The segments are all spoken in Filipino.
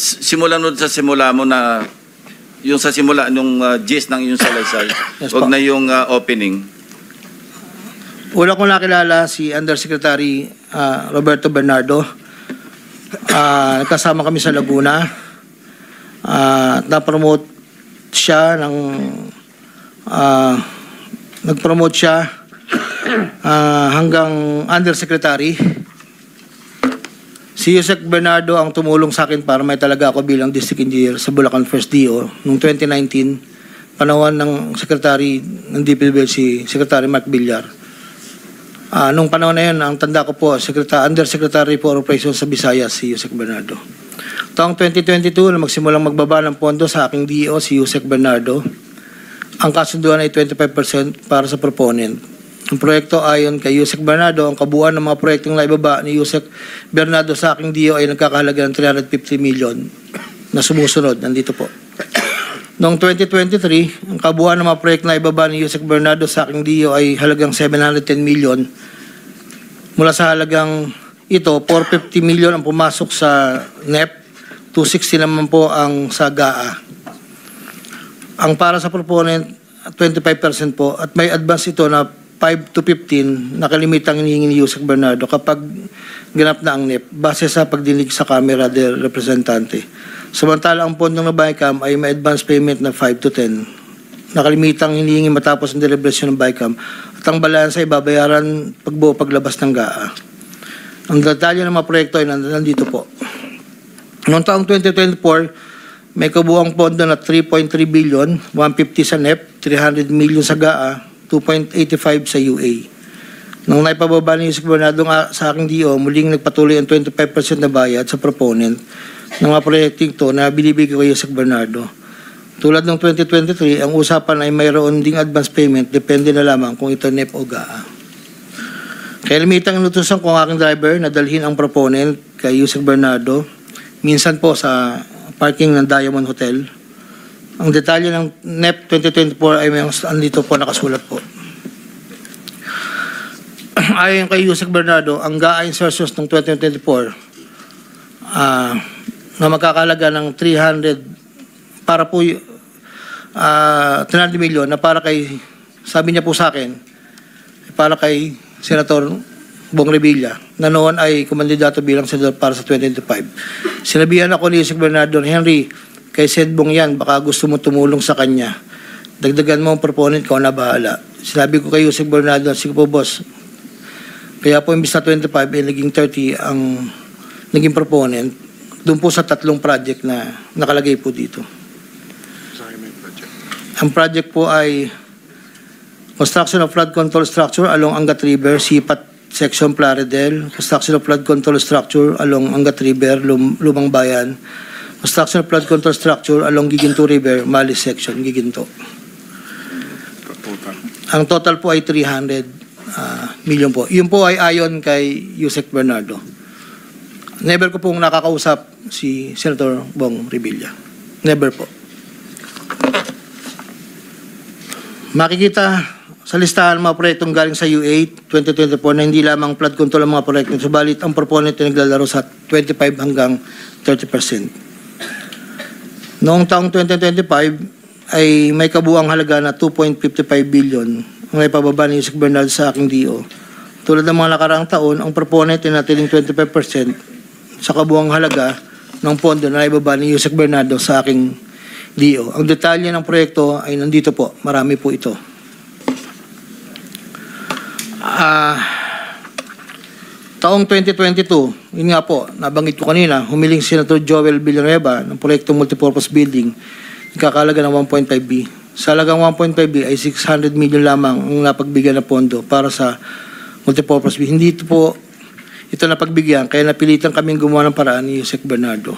simulan mo sa simula mo na yung sa simula nung gist ng iyong salaysay. Yes, Huwag po. na yung opening. Una kong nakilala si Undersecretary Roberto Bernardo. Nagkasama kami sa Laguna. Na-promote siya ng nag-promote siya hanggang Undersecretary. Si Yusek Bernardo ang tumulong sa akin para may talaga ako bilang District Engineer sa Bulacan First DO noong 2019, panahon ng Secretary ng DPWH si Secretary Mark Villar. Nung panahon na yun, ang tanda ko po, Undersecretary for Operations sa Visayas, si Yusek Bernardo. Taong 2022, na magsimulang magbaba ng pondo sa aking DO, si Yusek Bernardo. Ang kasunduan ay 25% para sa proponent. Ang proyekto ayon kay Yusek Bernardo, ang kabuuan ng mga proyektong naibaba ni Yusek Bernardo sa aking DO ay nagkakahalaga ng 350 million na sumusunod. Nandito po. Noong 2023, ang kabuuan ng mga proyekto na ibaba ni Yusek Bernardo sa aking DO ay halagang 710 million. Mula sa halagang ito, 450 million ang pumasok sa NEP, 260 naman po ang sa GAA. Ang para sa proponent, 25% po, at may advance ito na 5 to 15 na kalimitang hinihingi ni Yusek Bernardo kapag ganap na ang NEP base sa pagdinig sa Kamera del Representante. Samantala ang pondong na BICAM ay may advance payment na 5 to 10 na kalimitang hinihingi matapos ang deliberasyon ng BICAM at ang balansa ay babayaran pagbuo paglabas ng GAA. Ang detalye ng mga proyekto ay nandito po. Noong taong 2024, may kabuuang pondo na 3.3 billion, 150 sa NEP, 300 million sa GAA, 2.85 sa UA. Nang naipababa ni Yusek Bernardo sa aking DO, muling nagpatuloy ang 25% na bayad sa proponent ng mga proyekting to na binibigay ko kay Yusek Bernardo. Tulad ng 2023, ang usapan ay mayroon ding advance payment, depende na lamang kung ito NEP o GAA. Kaya limitang inutusan ko ang aking driver na dalhin ang proponent kay Yusek Bernardo, minsan po sa parking ng Diamond Hotel. Ang detalye ng NEP 2024 ay may andito po nakasulat po. Ayon kay Yusek Bernardo, ang GAA insertions ng 2024 na magkakalaga ng 300 para po 300 million na para kay, sabi niya po sa akin, para kay Senator Bong Revilla na noon ay kumandidato bilang senador para sa 2025. Sinabihan ako ni Yusek Bernardo, Henry, kay Sedbong yan, baka gusto mo tumulong sa kanya. Dagdagan mo ang proponent, ko na bahala. Sinabi ko kay Yusek Bernardo, sige po boss, kaya po imbis na 25, naging 30 ang naging proponent, doon po sa 3 project na nakalagay po dito. Ang project po ay construction of flood control structure along Angat River, Sipat Section Plaridel, construction of flood control structure along Angat River, Lumang Bayan, construction of flood control structure along Giginto River, Malis Section, Giginto. Ang total po ay 300 million po. Yun po ay ayon kay Yusek Bernardo. Never ko pong nakakausap si Senator Bong Revilla. Never po. Makikita sa listahan ng mga proyektong galing sa UA 2024 na hindi lamang flood control ang mga proyekto, subalit ang proponent ay naglalaro sa 25 hanggang 30%. Noong taong 2025 ay may kabuuang halaga na 2.55 billion ang naipababa ni Yusek Bernardo sa aking DO. Tulad ng mga nakaraang taon, ang proponent ay natiling 25% sa kabuuang halaga ng pondo na naibaba ni Yusek Bernardo sa aking DO. Ang detalye ng proyekto ay nandito po. Marami po ito. Taong 2022, yun nga po, nabanggit ko kanina, humiling si Senator Joel Villanueva ng proyektong multipurpose building, ikakalaga ng 1.5B. Sa halagang 1.5B ay 600 million lamang ang napagbigyan na pondo para sa multipurpose building. Hindi ito po ito napagbigyan, kaya napilitan kaming gumawa ng paraan ni Yusek Bernardo.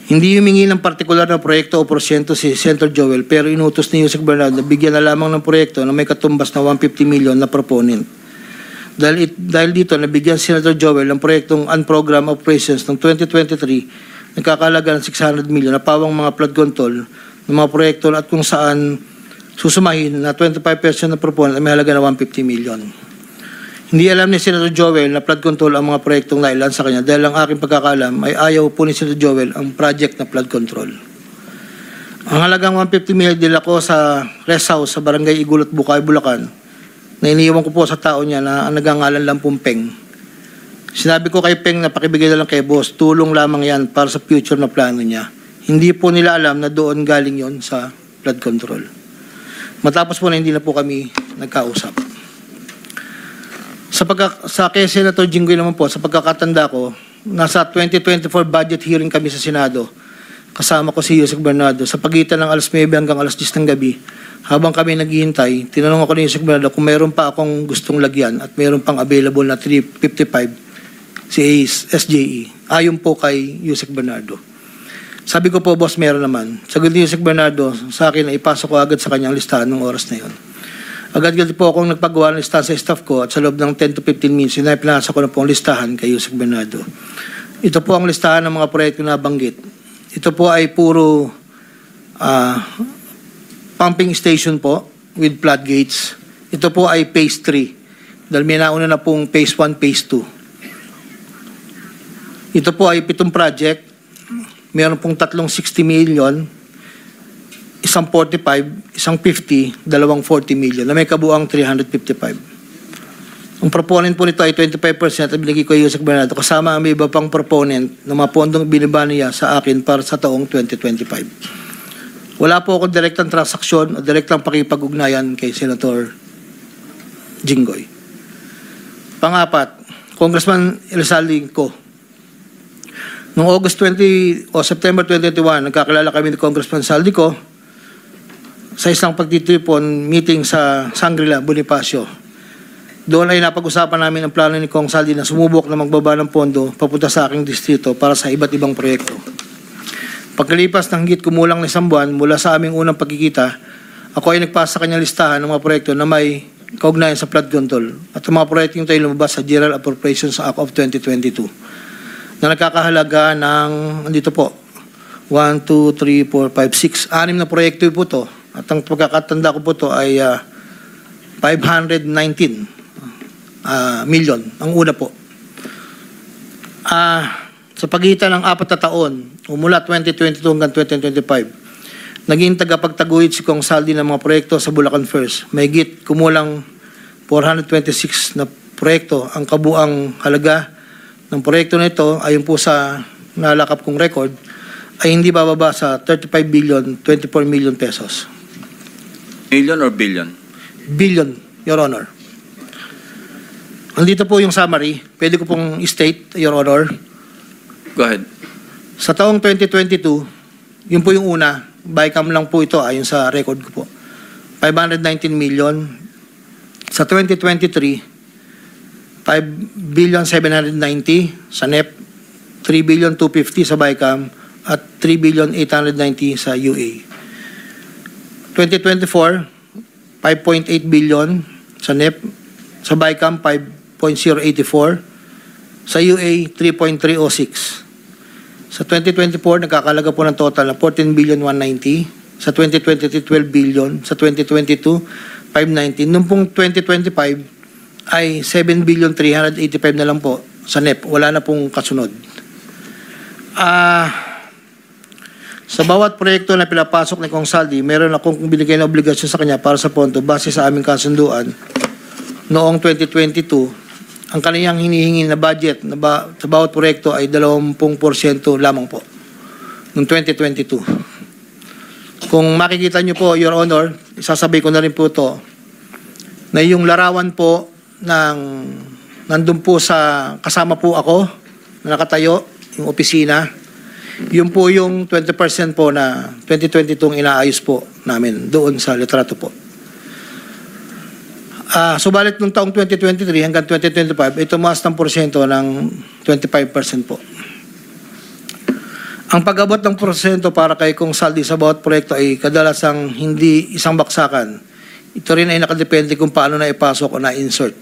Hindi humingi ng partikular na proyekto o porsyento si Senator Joel, pero inutos ni Yusek Bernardo na bigyan na lamang ng proyekto na may katumbas na 150 million na proponent. Dahil dito, nabigyan si Senator Joel ng proyektong unprogrammed operations ng 2023 nagkakalaga ng 600 million na pawang mga flood control ng mga proyekto at kung saan susumahin na 25% ng proponent ay may halaga na 150 million. Hindi alam ni Senator Joel na flood control ang mga proyektong nailan sa kanya dahil ang aking pagkakalam ay ayaw po ni Senator Joel ang project na flood control. Ang halagang 150 million dila ko sa rest house sa Barangay Igulot, Bukay, Bulacan na iniiwan ko po sa tao niya na ang nagangalan lang pong Peng. Sinabi ko kay Peng na pakibigay na lang kay boss, tulong lamang yan para sa future na plano niya. Hindi po nila alam na doon galing yon sa flood control. Matapos po na hindi na po kami nagkausap. Sa kay Senator Jinggoy naman po, sa pagkakatanda ko, nasa 2024 budget hearing kami sa Senado. Kasama ko si Yusek Bernardo sa pagitan ng alas 9 hanggang alas 10 ng gabi. Habang kami naghihintay, tinanong ako ni Yusek Bernardo kung mayroon pa akong gustong lagyan at mayroon pang available na 355 si SJE. Ayon po kay Yusek Bernardo. Sabi ko po, boss, meron naman. Sagot ni Yusek Bernardo sa akin na ipasok ko agad sa kanyang listahan ng oras na yon. Agad-agad po akong nagpagawa ng listahan sa staff ko at sa loob ng 10 to 15 minutes, pinasa ko na po ang listahan kay Yusek Bernardo. Ito po ang listahan ng mga proyekto na banggit. Ito po ay puro pumping station po with floodgates. Ito po ay phase 3 dahil may nauna na pong phase 1, phase 2. Ito po ay 7 project. Meron pong 360 million, isang 45, isang 50, dalawang 40 million na may kabuang 355. Ang proponent po nito ay 25% at binigay ko yung Yusek Bernardo kasama ang may iba pang proponent na mga pondong binaba niya sa akin para sa taong 2025. Wala po akong direktang transaksyon o direktang pakipag-ugnayan kay Senator Jinggoy. Pangapat, Congressman Elizalde ko. Noong September 2021, nagkakilala kami ni Congressman Saldico sa isang pagtitipon meeting sa Shangri-La, Bonifacio. Doon ay napag-usapan namin ang plano ni Kong Saldi na sumubok na magbaba ng pondo papunta sa aking distrito para sa iba't ibang proyekto. Pagkalipas ng higit kumulang na isang buwan mula sa aming unang pagkikita, ako ay nagpasa sa kanyang listahan ng mga proyekto na may kaugnayan sa flood control at ang mga proyekto ito ay lumabas sa General Appropriations Act of 2022 na nagkakahalaga ng, andito po, 1, 2, 3, 4, 5, 6, 6 na proyekto po ito. At ang pagkakatanda ko po ito ay 519 million, ang una po. Sa pagitan ng 4 na taon, mula 2022 hanggang 2025, naging tagapagtaguyod si Kong Saldi ng mga proyekto sa Bulacan First. May higit kumulang 426 na proyekto. Ang kabuang halaga ng proyekto na ito, ayon po sa nalakap kong record, ay hindi bababa sa 35 billion, 24 million pesos. Million or billion? Billion, Your Honor. Andito po yung summary. Pwede ko pong state, Your Honor. Go ahead. Sa taong 2022, yun po yung una, bycam lang po ito ayon sa record ko po. 519 million. Sa 2023, 5 billion 790 sa NEP, 3 billion 250 sa BICAM, at 3 billion 890 sa UA. 2024, 5.8 billion sa NEP, sa BICAM 5.084, sa UA 3.306. Sa 2024, nagkakalaga po ng total na 14 billion 190, sa 2023 12 billion, sa 2022 519. Noong pong 2025 ay 7 billion 385 na lang po sa NEP. Wala na pong kasunod. Sa bawat proyekto na pinapasok ni Kong Saldi, meron akong binigay na obligasyon sa kanya para sa pondo base sa aming kasunduan noong 2022. Ang kaniyang hinihingi na budget sa bawat proyekto ay 20% lamang po noong 2022. Kung makikita niyo po, Your Honor, isasabay ko na rin po ito, na yung larawan po nandun po sa, kasama po ako, na nakatayo, yung opisina. Yun po yung 20% po na 2022 inaayos po namin doon sa litrato po. Subalit nung taong 2023 hanggang 2025, ito tumaas ng porsyento ng 25% po. Ang pag-abot ng porsyento para kay Kong Saldi sa bawat proyekto ay kadalasang hindi isang baksakan. Ito rin ay nakadepende kung paano na ipasok o na-insert.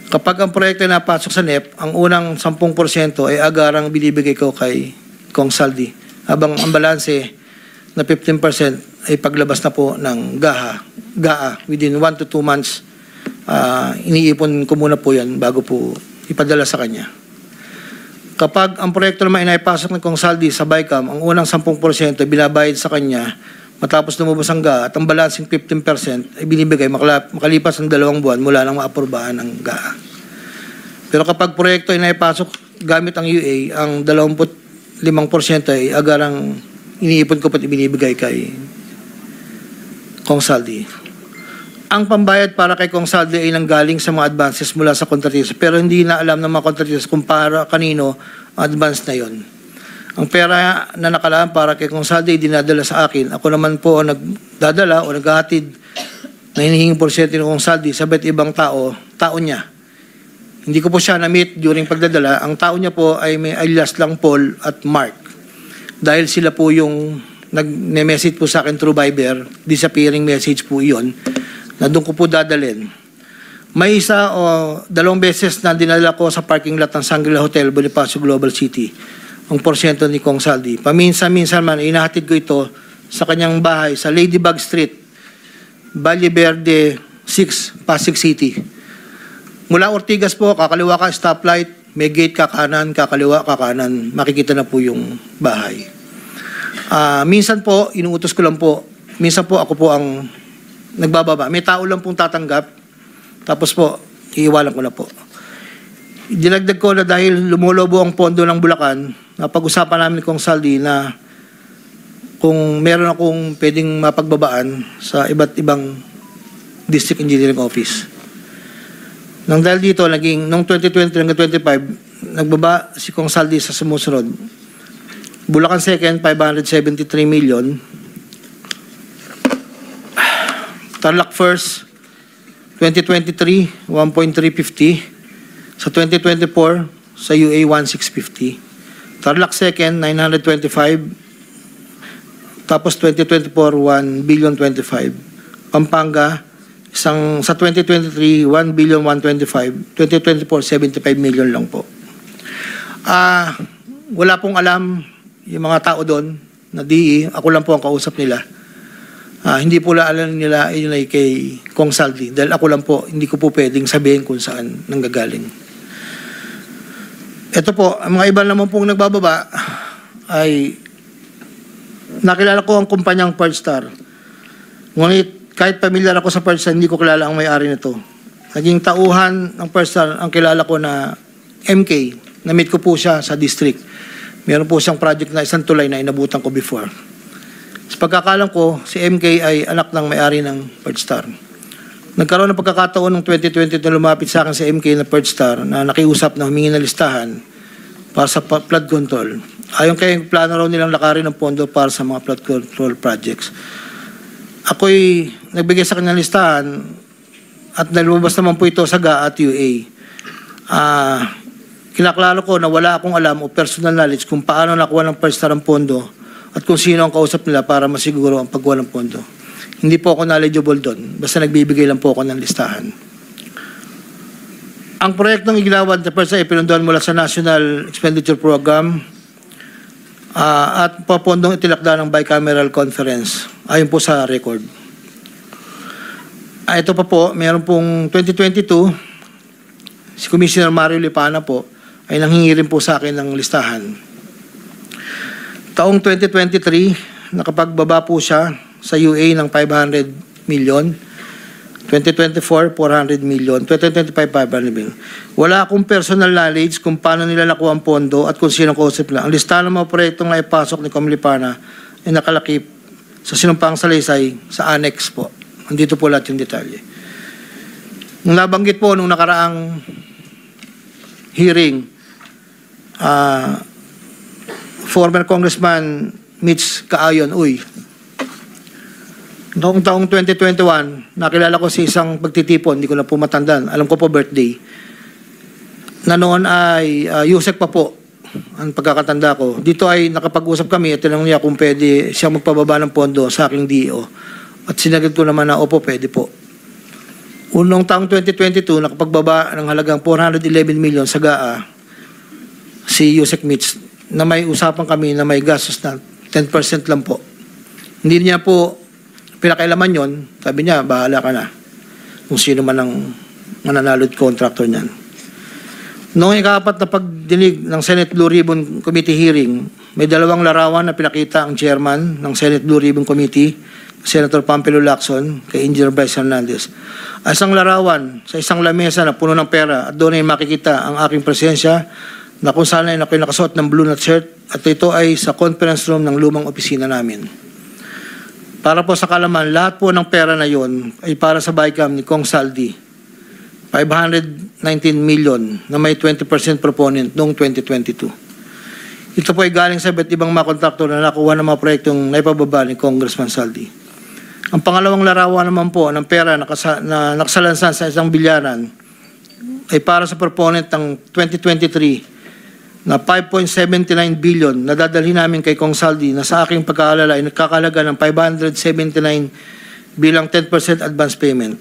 Kapag ang proyekto ay napasok sa NEP, ang unang 10% ay agarang binibigay ko kay Kong Saldi. Habang ang balanse na 15% ay paglabas na po ng GAA within 1 to 2 months iniipon ko muna po yan bago po ipadala sa kanya. Kapag ang proyekto naman inaipasok ng Kong Saldi sa BICAM, ang unang 10% binabayad sa kanya matapos lumabas ang GAA at ang balancing 15% ay binibigay makalipas ang 2 buwan mula nang maaprubahan ng GAA. Pero kapag proyekto ay naipasok gamit ang UA, ang 25% ay agarang iniipon ko pat ibinibigay kay Kong Saldi. Ang pambayad para kay Kong Saldi ay nanggaling sa mga advances mula sa kontratista, pero hindi na alam ng mga kontratista kung para kanino ang advance na yon. Ang pera na nakalaan para kay Kong Saldi ay dinadala sa akin. Ako naman po ang nagdadala o naghahatid na hinihinging porsyento ng Kong Saldi sa iba't ibang tao niya. Hindi ko po siya na-meet during pagdadala. Ang tao niya po ay may alias lang Paul at Mark. Dahil sila po yung nag-message po sa akin through Viber, disappearing message po iyon, na doon ko po dadalhin. May isa o 2 beses na dinala ko sa parking lot ng Shangri-La Hotel, Bonifacio Global City, ang porsyento ni Kong Saldi. Paminsan-minsan man, inahatid ko ito sa kanyang bahay sa Ladybug Street, Valle Verde 6, Pasig City. Mula Ortigas po, kakaliwa ka stoplight, may gate ka kanan, kakaliwa ka kanan, makikita na po yung bahay. Minsan po, inuutos ko lang po, minsan po ako po ang nagbababa. May tao lang pong tatanggap, tapos po, iiwalan ko na po. Dinagdag ko na dahil lumulobo ang pondo ng Bulacan, napag-usapan namin Kong Saldi na kung meron akong pwedeng mapagbabaan sa iba't ibang district engineering office. Nang dahil dito, noong 2020 hanggang 2025, nagbaba si Kong Saldi sa sumusunod. Bulacan 2nd, 573 million. Tarlac 1st, 2023, 1.350. Sa 2024, sa UA, 1.650. Tarlac 2nd, 925. Tapos 2024, 1.025 billion. Pampanga, sa 2023, 1.125 billion. 2024, 75 million lang po. Wala pong alam yung mga tao doon na DE. Ako lang po ang kausap nila. Hindi po alam nila yun ay kay Kong Saldi. Dahil ako lang po, hindi ko po pwedeng sabihin kung saan nanggagaling. Ito po, ang mga iba naman pong nagbababa ay nakilala ko ang kumpanyang Pearlstar. Ngunit kahit pamilyar ako sa Pearlstar, hindi ko kilala ang may-ari nito. Naging tauhan ng Pearlstar ang kilala ko na MK. Na-meet ko po siya sa district. Meron po siyang project na isang tulay na inabutan ko before. Sa pagkakalam ko, si MK ay anak ng may-ari ng Pearlstar. Nagkaroon ng pagkakataon ng 2020 na lumapit sa akin si MK na Pearlstar na nakiusap na humingi ng listahan para sa flood control. Ayon kay plano raw nilang lakarin ng pondo para sa mga flood control projects. Ako'y nagbigay sa kanyang listahan at nalumabas naman po ito sa GAA at UA. Kinaklaro ko na wala akong alam o personal knowledge kung paano nakuha ng Pearlstar ang pondo at kung sino ang kausap nila para masiguro ang pagkuha ng pondo. Hindi po ako knowledgeable doon. Basta nagbibigay lang po ako ng listahan. Ang proyektong iginawan sa Pearlstar ay pinunduhan mula sa National Expenditure Program at papondong itilakda ng bicameral conference. Ayon po sa record. Ito pa po, mayroon pong 2022, si Commissioner Mario Lipana po ay nanghingi rin po sa akin ng listahan. Taong 2023, nakapagbaba po siya sa UA ng 500 million. 2024, 400 million. 2025, 500 million. Wala akong personal knowledge kung paano nila nakuha ang pondo at kung sino kausap nila. Ang listahan ng mga proyektong naipasok ni Com Lipana ay nakalakip sa sinumpang salaysay sa annex po. Nandito po lahat yung detalye. Nung nabanggit po nung nakaraang hearing, former Congressman Mitch Kaayon, noong taong 2021, nakilala ko si isang pagtitipon, hindi ko na po matandaan, alam ko po birthday, na noon ay Yusek pa po ang pagkakatanda ko. Dito ay nakapag-usap kami at tinanong niya kung pwede siya magpababa ng pondo sa aking DO. At sinagot ko naman na opo, pwede po. Unong taong 2022, nakapagbaba ng halagang 411 million sa GAA si Yusek Mitch na may usapan kami na may gastos na 10% lang po. Hindi niya po pinakailaman yon. Sabi niya, bahala ka na kung sino man ang mananalo'd contractor niyan. Noong ika-4 na pagdinig ng Senate Blue Ribbon Committee hearing, may 2 larawan na pinakita ang chairman ng Senate Blue Ribbon Committee, Senator Pampilo Lacson, kay Engineer Bryce Hernandez. Isang larawan sa isang lamesa na puno ng pera at doon ay makikita ang aking presensya na kung saan ay ako'y nakasuot ng blue na shirt at ito ay sa conference room ng lumang opisina namin. Para po sa kalaman, lahat po ng pera na yon ay para sa BICAM ni Kong Saldi. 519 million na may 20% proponent noong 2022. Ito po ay galing sa iba't ibang mga kontraktor na nakuha ng mga proyektong naipababa ni Congressman Saldi. Ang pangalawang larawan naman po ng pera na nakasalansan sa isang bilyaran ay para sa proponent ng 2023 na 5.79 billion na dadalhin namin kay Kong Saldi na sa aking pagkaalala ay nagkakalaga ng 579 bilang 10% advance payment.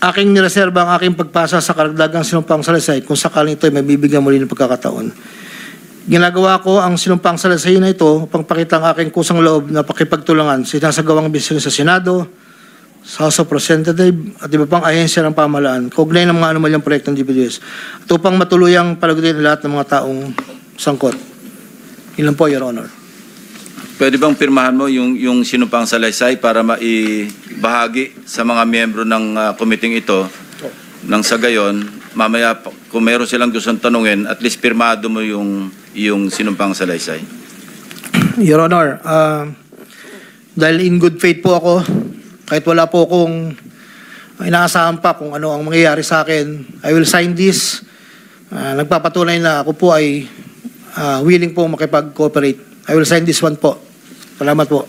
Aking nireserba ang aking pagpasa sa karagdagang sinumpang salaysay kung sakaling ito ay mabibigyan muli ng pagkakataon. Ginagawa ko ang sinumpang salaysay na ito upang pakita ang aking kusang loob na pakipagtulungan sa sinasagawang bisyon sa Senado, sa House of Representatives at iba pang ahensya ng pamahalaan, kaugnay ng mga anomalyang proyektong DPWH at upang matuluyang palagutin ang lahat ng mga taong sangkot. Ilan po, Your Honor. Pwede bang pirmahan mo yung sinumpang salaysay para maibahagi sa mga miyembro ng committee ito nang sa gayon, mamaya kung meron silang gustong tanungin, at least pirmado mo yung sinumpang salaysay. Your Honor, dahil in good faith po ako, kahit wala po akong inaasahan pa kung ano ang mangyayari sa akin, I will sign this. Nagpapatunay na ako po ay willing po makipag-cooperate. I will sign this one po. Salamat po.